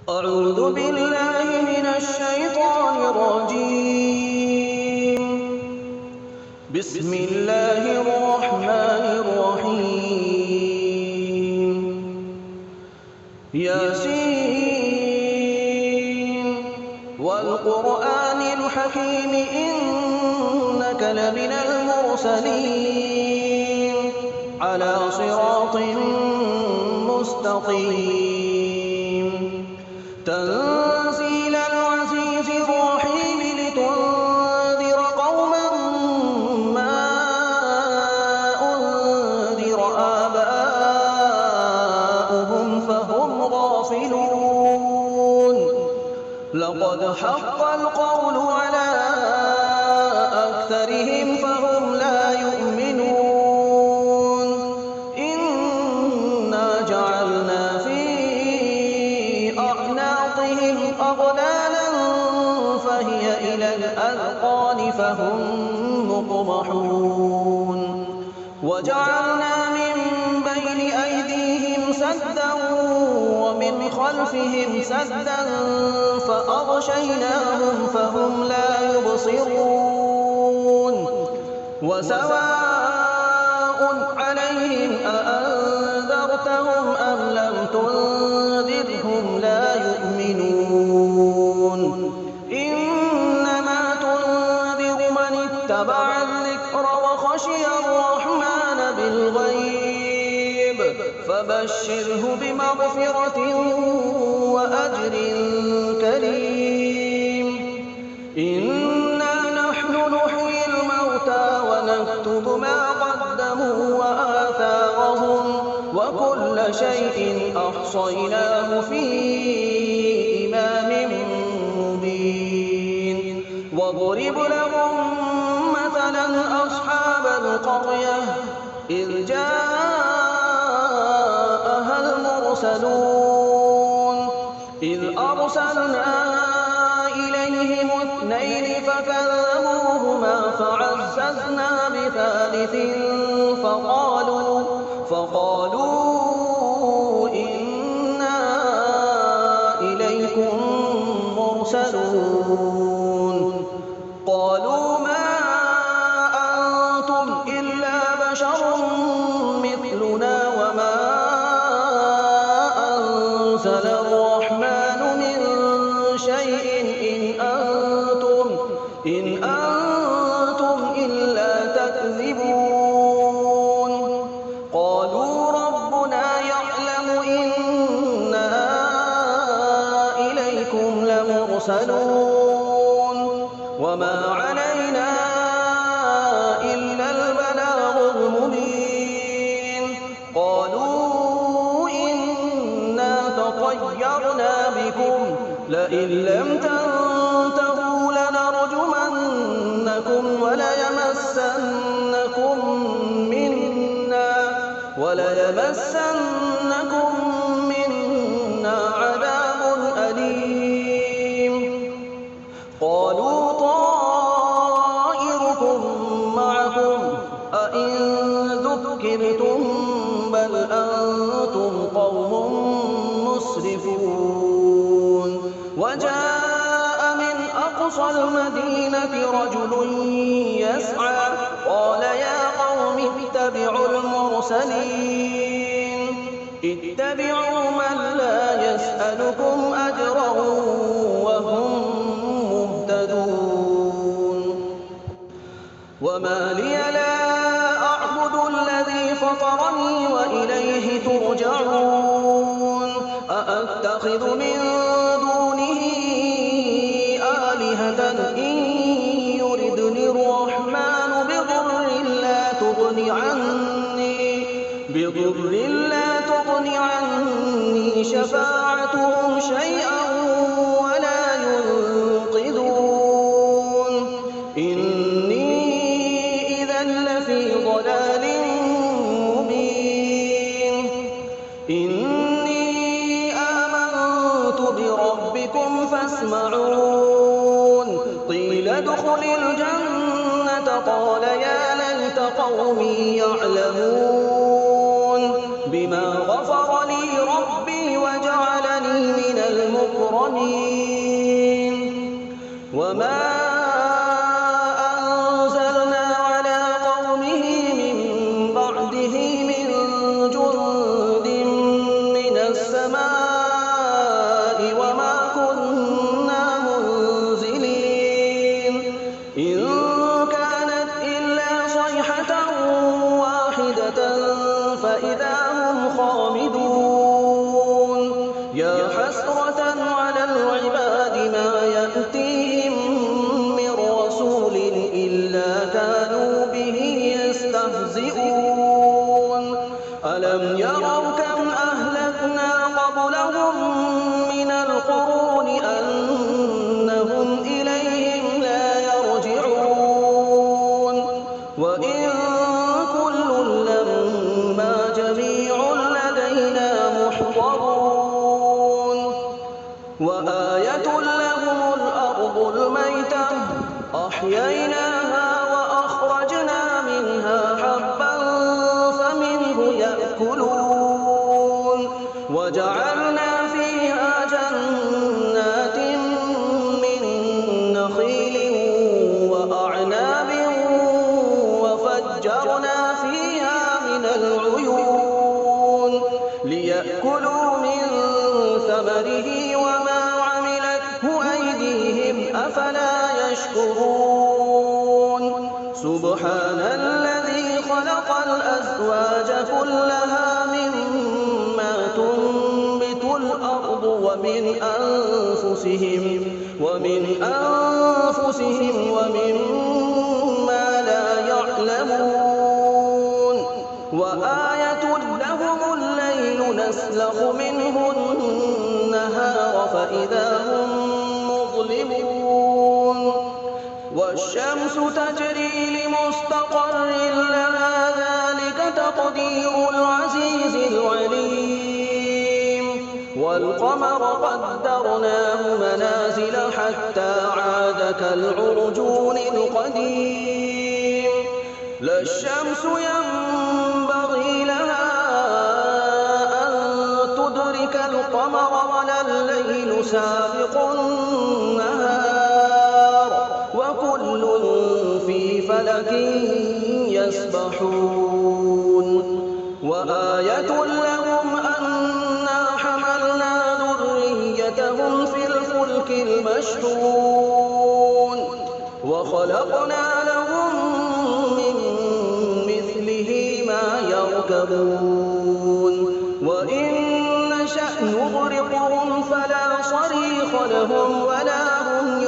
أعوذ بالله من الشيطان الرجيم. بسم الله الرحمن الرحيم. ياسين والقرآن الحكيم إنك لمن المرسلين على صراط مستقيم. تنزيل العزيز الرحيم لتنذر قوما ما أنذر آباؤهم فهم غافلون. لقد حق القول على أكثرهم فهم لا يؤمنون. إنا جعلنا في أعناقهم أغلالا فهي إلى الأذقان فهم مقمحون. وجعلنا من بين أيديهم سدا ومن خلفهم سدا فأغشيناهم فهم لا يبصرون. وسواء عليهم أأنذرتهم أم لم تنذرهم لا يؤمنون. إنما تنذر من اتبع الذكر وخشي الرحمن بالغيب فبشره بمغفرة وأجر كريم. إنا نحن نحيي الموتى ونكتب ما قدموا وآثارهم وكل شيء أحصيناه في إمام مبين. واضرب لهم مثلا أصحاب القرية إذ جاءها المرسلون إذ أرسلنا إليهم اثنين فكذبوهما فعززنا بثالث فقالوا إنا إليكم مرسلون. قالوا ما أنتم إلا بشر مثلنا وما أنزل الرحمن من شيء إن أنتم إلا تكذبون. قالوا ربنا يعلم إنا إليكم لمرسلون وما علينا إلا البلاغ المبين. قالوا إنا تطيرنا بكم لئن لم تنتهوا لنرجمنكم وليمسنكم منا عذاب أليم. قالوا طائركم معكم أئن ذكرتم بل أنتم قوم مسرفون. وجاء من أقصى المدينة رجل يسعى قال يا قوم اتبعوا المرسلين اتبعوا من لا يسألكم أجرا وهم مهتدون. وما لي لا أعبد الذي فطرني وإليه ترجعون. أأتخذ من دونه آلهة إن يردني الرحمن بضر لا تغن عني شفاعتهم شيئا ولا ينقذون. إني إذا لفي ضلال مبين. إني آمنت بربكم فاسمعون. قيل ادخل الجنة قال يا ليت قومي يعلمون بما غفر لي ربي وجعلني من المكرمين وما أنزلنا على قومه من بعده من جند من السماء وما كنا منزلين إن كانت إلا صيحة واحدة فإذا هم خامدون يا حسرة على العباد ما يأتيهم من رسول إلا كانوا به يستهزئون ألم يروا كم أهلكنا قبلهم من القرون أنهم إليهم لا يرجعون وإن كل لما جميع لدينا محضرون وآية لهم الأرض الميتة أحييناها وأخرجنا منها حبا فمنه يأكلون وجعلنا فيها جنات من نخيل وأعناب وفجرنا فيها من العيون ليأكلوا من ثمره وما عملته أيديهم أفلا يشكرون سبحان الذي خلق الأزواج كلها مما تنبت الأرض ومن أنفسهم ومما لا يعلمون وآية لهم الليل نسلخ منه النهار فإذا هم مظلمون والشمس تجري لمستقر لها ذلك تقدير العزيز العليم والقمر قدرناه منازل حتى عاد كالعرجون القديم لا الشمس ينبغي لها أن تدرك القمر ولا الليل سابق النهار وكل في فلك يسبحون وآية لهم أنا حملنا ذريتهم في الفلك المشحون وخلقنا لهم من مثله ما يركبون وإن نشأ نغرقهم فلا صريخ لهم ولا هم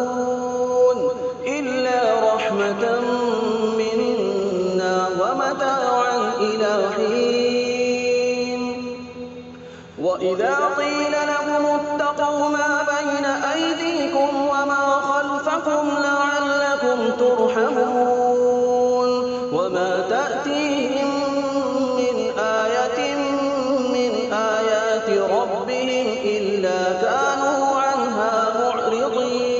ينقذون إلا رحمة منا ومتاعا إلى حين وإذا قيل لهم اتقوا ما بين أيديكم وما خلفكم لعلكم ترحمون وما تأتيهم من آية من آيات ربهم إلا كانوا عنها معرضين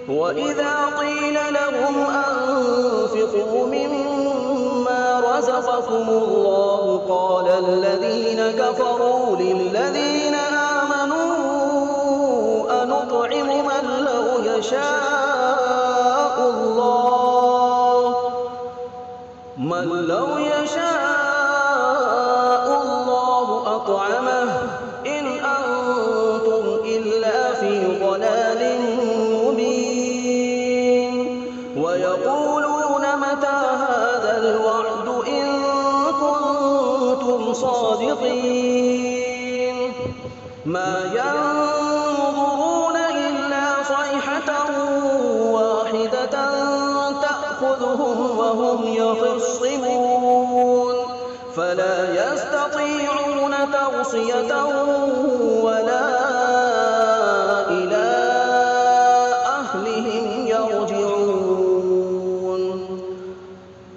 وإذا قيل لهم أنفقوا مما رزقكم الله قال الذين كفروا للذين آمنوا أنطعم من لو يشاء الله أطعمه إن أنتم إلا في ضلال مبين ويقولون متى هذا الوعد إن كنتم صادقين ما ينظرون إلا صيحة واحدة تأخذهم وهم يخصمون فلا يستطيعون توصية ولا إلى أهلهم يرجعون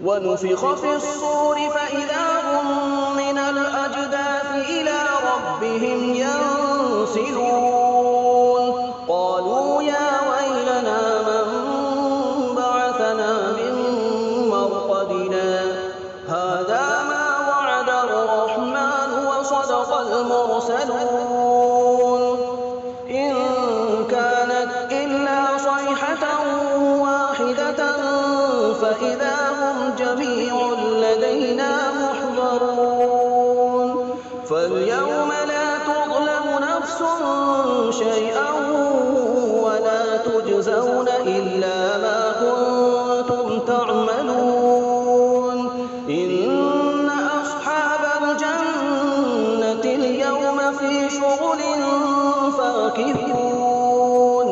ونفخ في الصور فإذا هم من الأجداث إلى ربهم ينسلون قالوا يا ويلنا من بعثنا من مرقدنا هذا ما وعد الرحمن وصدق يشهدون إن كانت إلا صيحة واحدة فإذا هم جميع لدينا محضرون فاليوم لا تظلم نفس شيئا ولا تجزون إلا ما كنتم تعملون إن أصحاب الجنة اليوم في شغل فاكهون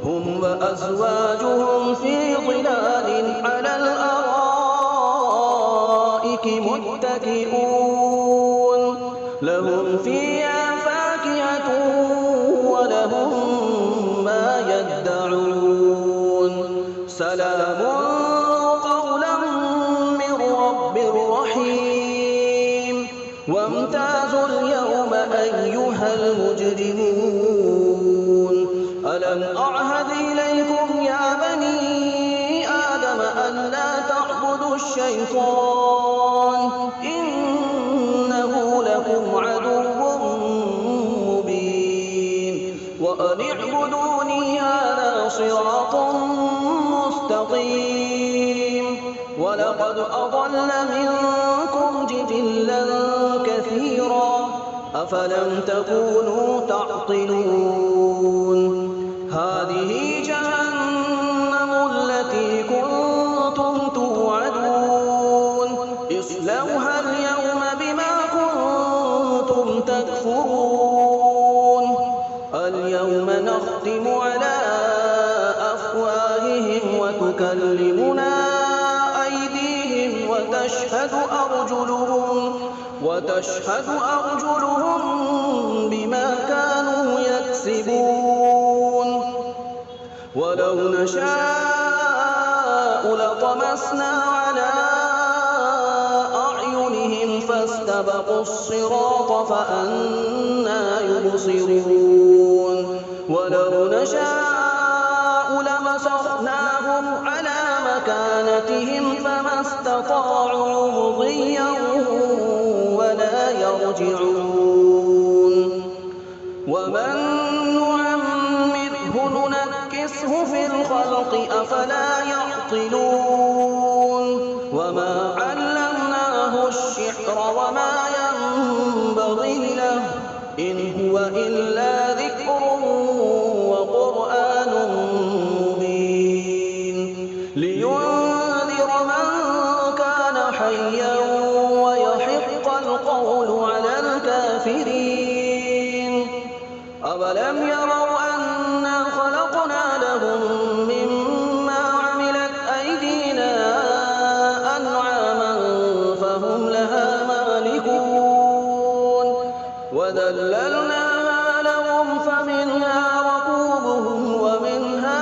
هم وأزواجهم في ظلال على الأرائك متكئون لهم فيها فاكهة ولهم ما يدعون سلام قولا من رب رحيم وامتازوا اليوم أيها المجرمون ألم أعهد إليكم يا بني آدم ألا تعبدوا الشيطان إنه لكم عدو مبين وأن اعبدوني هذا صراط مستقيم ولقد أضل منكم جبلا كثيرا أفلم تكونوا تعقلون هذه جهنم التي كنتم توعدون اصلوها اليوم بما كنتم تكفرون اليوم نختم على أفواههم وتكلمنا أيديهم وتشهد أرجلهم بما كانوا يكسبون ولو نشاء لطمسنا على أعينهم فاستبقوا الصراط فأنى يبصرون ولو نشاء لمسخناهم على مكانتهم فما استطاعوا مضيا ولا يرجعون ومن نعمره ننكسه في الخلق أفلا يعقلون وما علمناه الشعر وما ينبغي له إن هو إلا ذكر وقرآن مبين لينذر من كان حيا ويحق القول على الكافرين أولم يروا أنا خلقنا لهم مما عملت أيدينا أنعاما فهم لها مالكون وذللناها لهم فمنها ركوبهم ومنها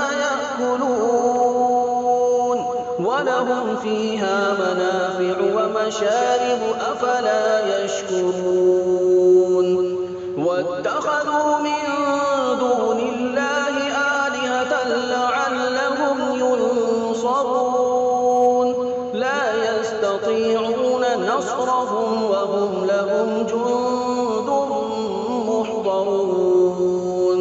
يأكلون ولهم فيها منافع ومشارب أفلا يشكرون واتخذوا من دون الله آلهة لعلهم ينصرون لا يستطيعون نصرهم وهم لهم جند محضرون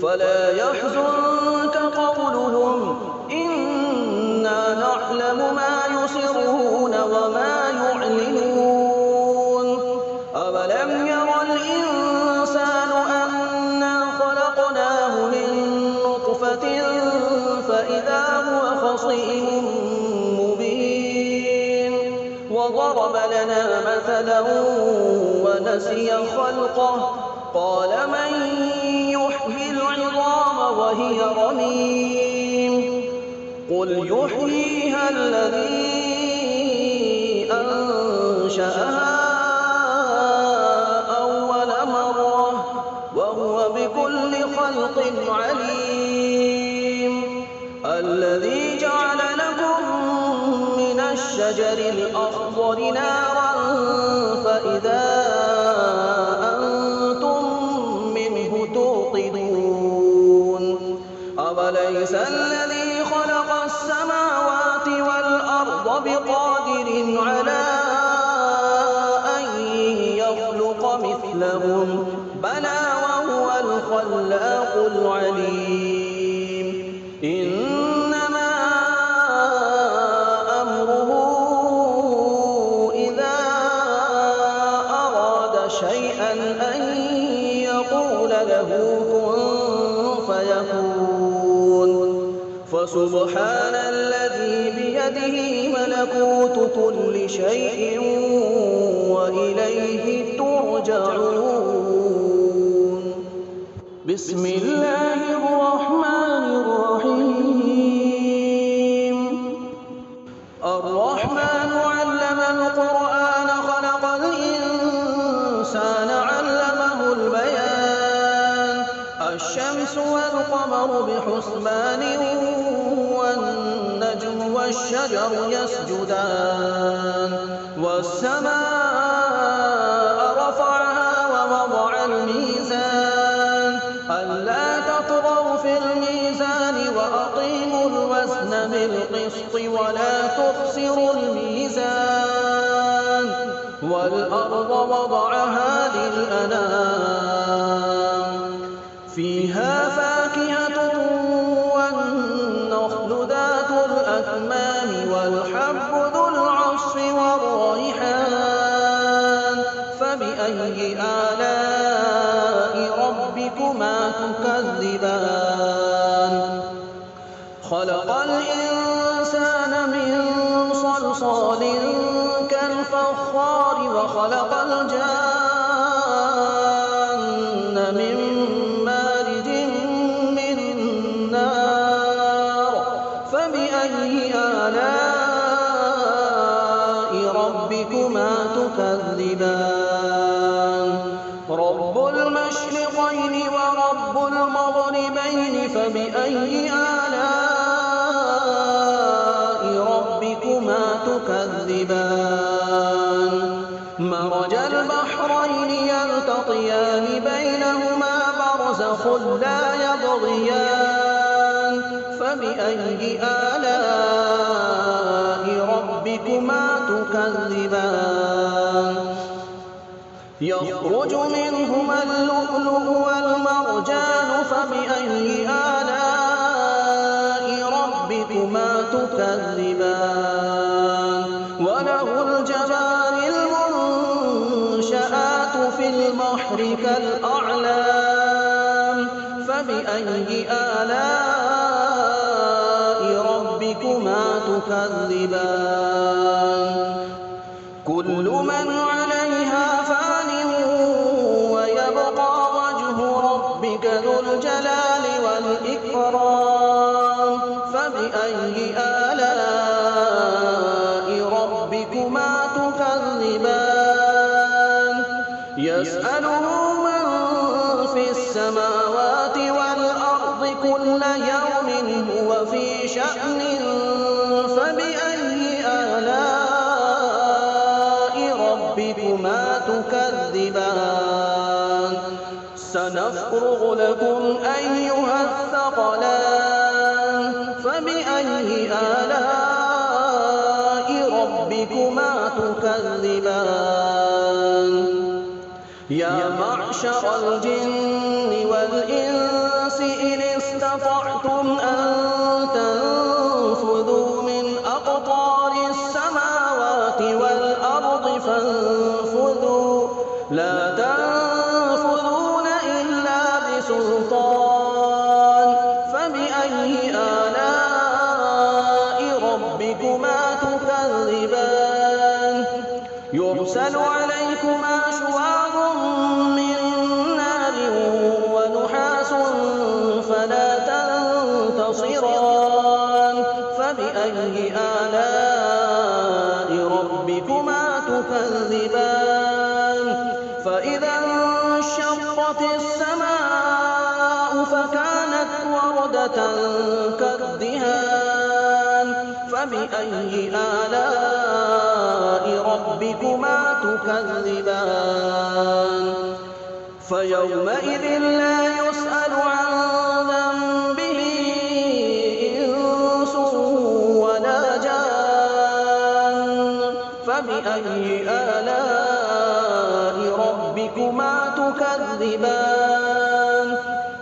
فلا يحزنك قولهم إنا نعلم ما يسرون وما يعلنون أولم ير الإنسان أنا خلقناه من نطفة فإذا هو خصيم مبين وضرب لنا مثلا ونسي خلقه قال من يحيي العظام وهي رميم قل يحييها الذي أنشأها أول مرة وهو بكل خلق عليم الذي جعل لكم من الشجر الأخضر نارا فإذا أنتم منه توقدون أوليس الذي خلق السماوات والأرض بقادر على أن يخلق مثلهم بلى الخلاق العليم إنما أمره إذا أراد شيئا أن يقول له كن فيكون فسبحان الذي بيده ملكوت كل شيء وإليه ترجعون بسم الله الرحمن الرحيم الرحمن علم القرآن خلق الإنسان علمه البيان الشمس والقمر بحسبان والنجم والشجر يسجدان والسماء رفعها ووضع الميزان ألا تطغوا في الميزان وأقيموا الوزن بالقسط ولا تخسروا الميزان والأرض وضعها للأنام فيها فاكهة والنخل ذات الأكمام والحب ذو العصف والريحان فبأي آلاء ربكما تكذبان خلق الإنسان من صلصال كالفخار وخلق الجان من مارج من نار فبأي آلاء ربكما تكذبان رب المشرقين ورب المغربين فبأي آلاء ربكما تكذبان مرج البحرين يلتقيان بينهما برزخ لا يبغيان فبأي آلاء ربكما تكذبان يخرج منهما اللؤلؤ والمرجان فبأي آلاء ربكما تكذبان وله الجوار المنشآت في البحر كالأعلام فبأي آلاء ربكما تكذبان كل من عليها فان ويبقى وجه ربك ذو الجلال والإكرام فبأي آلاء ربكما تكذبان يسأله من في السماوات والأرض كل يوم هو في شأن فبأي آلاء ربكما تكذبان سنفرغ لكم أيها الثقلان فبأي آلاء ربكما تكذبان يا معشر الجن والإنس إن استطعتم أن تنفذوا من أقطار السماوات والأرض فانفذوا لا تنفذون إلا بسلطان فبأي آلاء ربكما تكذبان يرسل عليكما شواظ من نار ونحاس فلا تنتصران فبأي آلاء ربكما تكذبان فإذا انشقت السماء فكانت وردة كالدهان فبأي آلاء ربكما تكذبان فيومئذ لا يسأل عن ذنبه إنس ولا جان فبأي آلاء ربكما تكذبان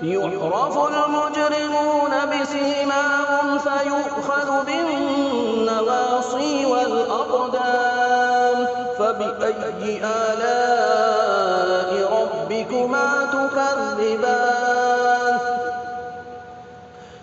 يعرف المجرمون بسيماهم فيؤخذ بالنواصي والأقدام فبأي آلاء ربكما تكذبان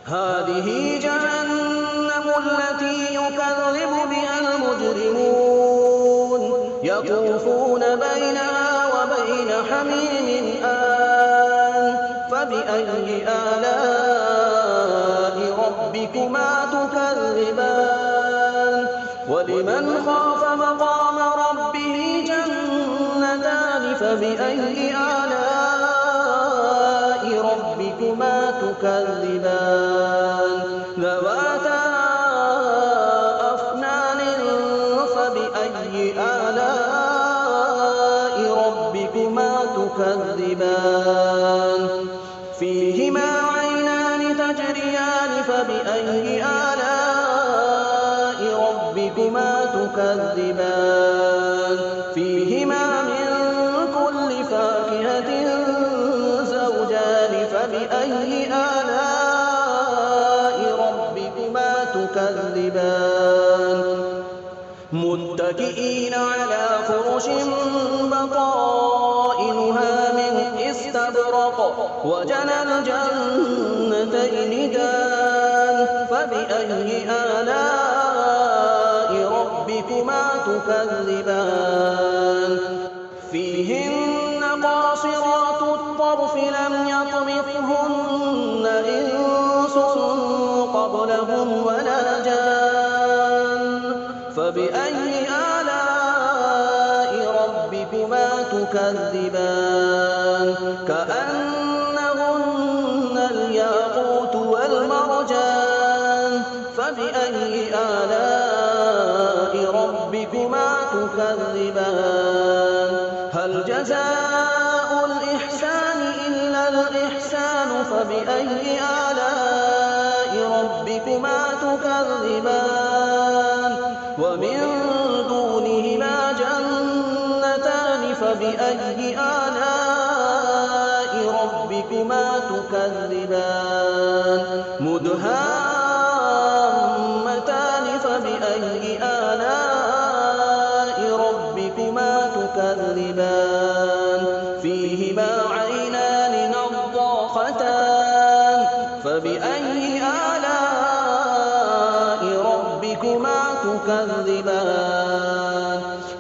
هذه جهنم التي يكذب بها المجرمون يطوفون بينها وبين حميم آن فبأي آلاء ربكما تكذبان ولمن خاف مقام ربه جنتان فبأي آلاء ربكما تكذبان ذواتا أفنان فبأي آلاء ربكما تكذبان فيهما عينان تجريان فبأي آلاء ربكما تكذبان فيهما من كل فاكهة زوجان فبأي آلاء ربكما تكذبان متكئين على فرش بطائنها من استبرق وجنى الجنتين دان فبأي آلاء ربكما تكذبان فيهن قاصرات الطرف لم يطمثهن إنس قبلهم ولا جان فبأي آلاء ربكما تكذبان كأنهن الياقوت والمرجان فبأي آلاء ربكما تكذبان هل جزاء الإحسان إلا الإحسان فبأي آلاء ربكما تكذبان ومن دونهما جنتان فبأي آلاء ربكما تكذبان مدهامتان فبأي آلاء ربكما تكذبان فيهما عينان نضاختان فبأي آلاء ربكما تكذبان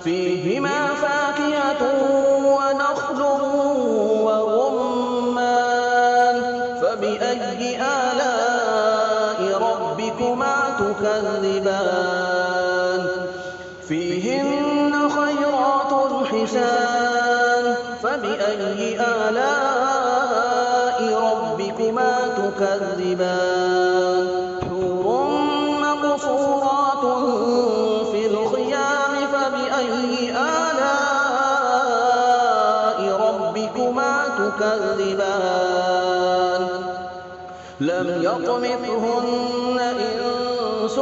فيهما فاكهة ونخل ورمان فبأي آلاء ربكما تكذبان فيهن خيرات حسان فبأي آلاء ربكما تكذبان حور مقصورات في الخيام فبأي آلاء ربكما تكذبان لم يطمثهن إنس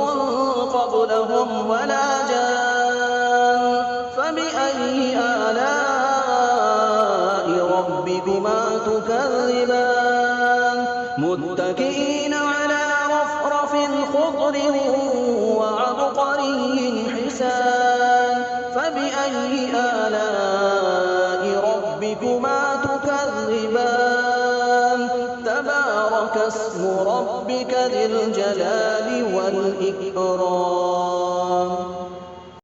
قبلهم ولا جان فبأي آلاء ربكما تكذبان متكئين على رفرف خضر وعبقري حسان فبأي آلاء ربكما تكذبان تبارك اسم ربك ذي الجلال والإكرام